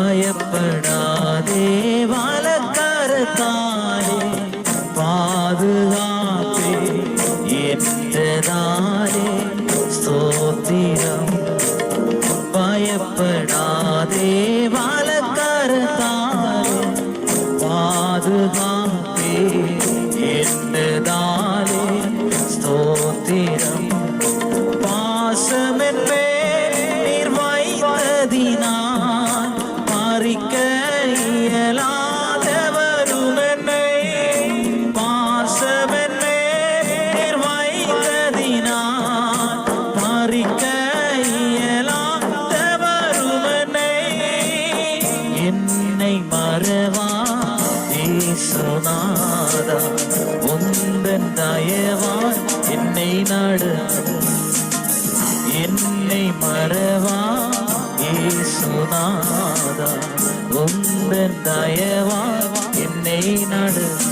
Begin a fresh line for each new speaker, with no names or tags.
பயப்படாதே வலக்கரத்தாலே பாதுகாப்பே என்றதாலே ஸ்தோத்திரம். பயப்படாதே வலக்கரத்தாலே பாதுகாப்பே என்றதாலே ஸ்தோத்திரம். பாசமென் மேல் வைத்ததினால் பறிக்க இயலாதவரும் என்னை. பாசமென் மேல் வைத்ததினால் பறிக்க இயலாதவரும் என்னை. என்னை மறவா இயேசுநாதா, உந்தன் தயவால் என்னை நடத்தும். என்னை மறவா இயேசுநாதா, உந்தன் தயவால் என்னை நடத்தும்.